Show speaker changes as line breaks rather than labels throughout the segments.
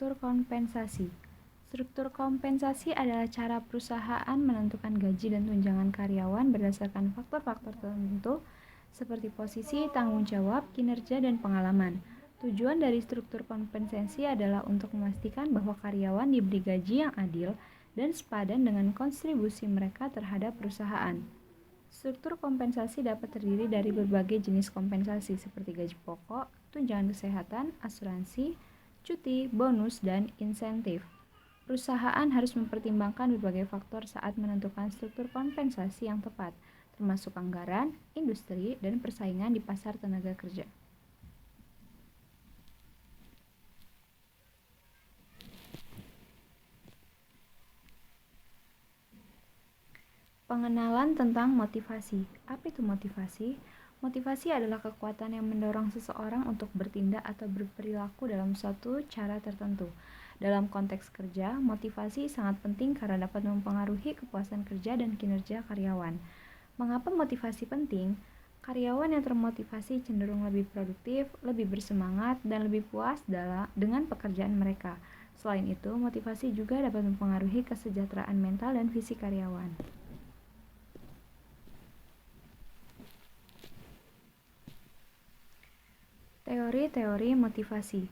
Struktur kompensasi. Struktur kompensasi adalah cara perusahaan menentukan gaji dan tunjangan karyawan berdasarkan faktor-faktor tertentu seperti posisi, tanggung jawab, kinerja, dan pengalaman. Tujuan dari struktur kompensasi adalah untuk memastikan bahwa karyawan diberi gaji yang adil dan sepadan dengan kontribusi mereka terhadap perusahaan. Struktur kompensasi dapat terdiri dari berbagai jenis kompensasi seperti gaji pokok, tunjangan kesehatan, asuransi, cuti, bonus, dan insentif. Perusahaan harus mempertimbangkan berbagai faktor saat menentukan struktur kompensasi yang tepat, termasuk anggaran, industri, dan persaingan di pasar tenaga kerja. Pengenalan tentang motivasi. Apa itu motivasi? Motivasi adalah kekuatan yang mendorong seseorang untuk bertindak atau berperilaku dalam suatu cara tertentu. Dalam konteks kerja, motivasi sangat penting karena dapat mempengaruhi kepuasan kerja dan kinerja karyawan. Mengapa motivasi penting? Karyawan yang termotivasi cenderung lebih produktif, lebih bersemangat, dan lebih puas dengan pekerjaan mereka. Selain itu, motivasi juga dapat mempengaruhi kesejahteraan mental dan fisik karyawan. Teori-teori motivasi.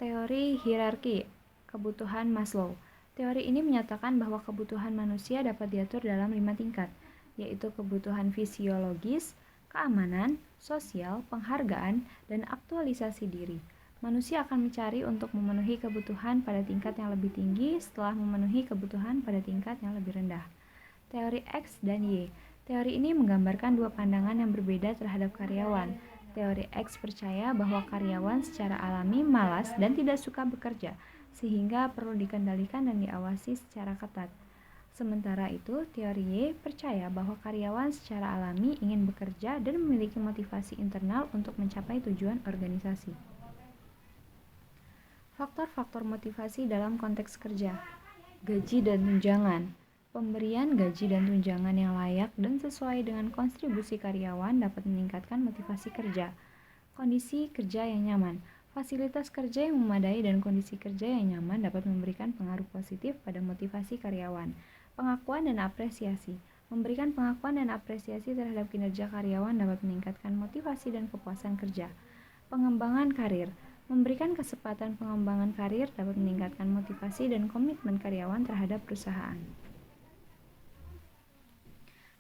Teori hierarki kebutuhan Maslow. Teori ini menyatakan bahwa kebutuhan manusia dapat diatur dalam 5 tingkat, yaitu kebutuhan fisiologis, keamanan, sosial, penghargaan, dan aktualisasi diri. Manusia akan mencari untuk memenuhi kebutuhan pada tingkat yang lebih tinggi setelah memenuhi kebutuhan pada tingkat yang lebih rendah. Teori X dan Y. Teori ini menggambarkan dua pandangan yang berbeda terhadap karyawan. Teori X percaya bahwa karyawan secara alami malas dan tidak suka bekerja, sehingga perlu dikendalikan dan diawasi secara ketat. Sementara itu, teori Y percaya bahwa karyawan secara alami ingin bekerja dan memiliki motivasi internal untuk mencapai tujuan organisasi. Faktor-faktor motivasi dalam konteks kerja. Gaji dan tunjangan. Pemberian gaji dan tunjangan yang layak dan sesuai dengan kontribusi karyawan dapat meningkatkan motivasi kerja. Kondisi kerja yang nyaman. Fasilitas kerja yang memadai dan kondisi kerja yang nyaman dapat memberikan pengaruh positif pada motivasi karyawan. Pengakuan dan apresiasi. Memberikan pengakuan dan apresiasi terhadap kinerja karyawan dapat meningkatkan motivasi dan kepuasan kerja. Pengembangan karir. Memberikan kesempatan pengembangan karir dapat meningkatkan motivasi dan komitmen karyawan terhadap perusahaan.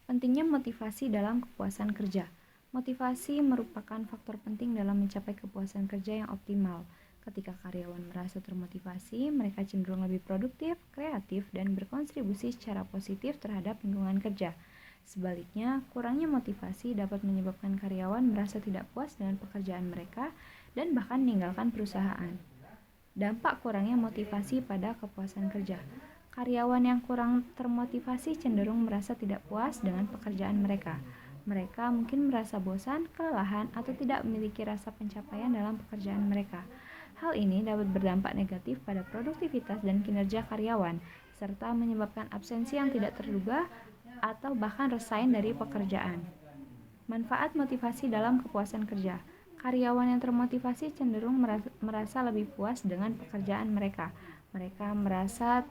Pentingnya motivasi dalam kepuasan kerja. Motivasi merupakan faktor penting dalam mencapai kepuasan kerja yang optimal. Ketika karyawan merasa termotivasi, mereka cenderung lebih produktif, kreatif, dan berkontribusi secara positif terhadap lingkungan kerja. Sebaliknya, kurangnya motivasi dapat menyebabkan karyawan merasa tidak puas dengan pekerjaan mereka dan bahkan meninggalkan perusahaan. Dampak kurangnya motivasi pada kepuasan kerja. Karyawan yang kurang termotivasi cenderung merasa tidak puas dengan pekerjaan mereka. Mereka mungkin merasa bosan, kelelahan, atau tidak memiliki rasa pencapaian dalam pekerjaan mereka. Hal ini dapat berdampak negatif pada produktivitas dan kinerja karyawan, serta menyebabkan absensi yang tidak terduga atau bahkan resign dari pekerjaan. Manfaat motivasi dalam kepuasan kerja. Karyawan yang termotivasi cenderung merasa lebih puas dengan pekerjaan mereka. Mereka merasa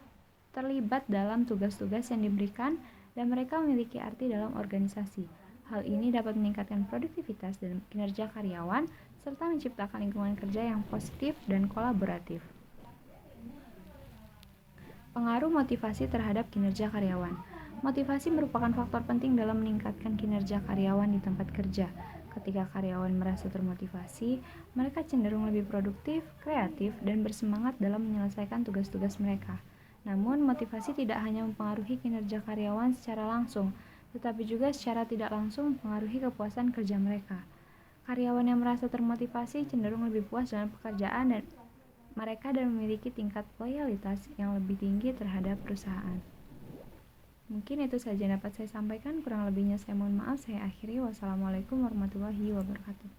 terlibat dalam tugas-tugas yang diberikan dan mereka memiliki arti dalam organisasi. Hal ini dapat meningkatkan produktivitas dan kinerja karyawan serta menciptakan lingkungan kerja yang positif dan kolaboratif. Pengaruh motivasi terhadap kinerja karyawan. Motivasi merupakan faktor penting dalam meningkatkan kinerja karyawan di tempat kerja. Ketika karyawan merasa termotivasi, mereka cenderung lebih produktif, kreatif, dan bersemangat dalam menyelesaikan tugas-tugas mereka. Namun, motivasi tidak hanya mempengaruhi kinerja karyawan secara langsung, tetapi juga secara tidak langsung mempengaruhi kepuasan kerja mereka. Karyawan yang merasa termotivasi cenderung lebih puas dengan pekerjaan dan mereka memiliki tingkat loyalitas yang lebih tinggi terhadap perusahaan. Mungkin itu saja yang dapat saya sampaikan, kurang lebihnya saya mohon maaf. Saya akhiri. Wassalamualaikum warahmatullahi wabarakatuh.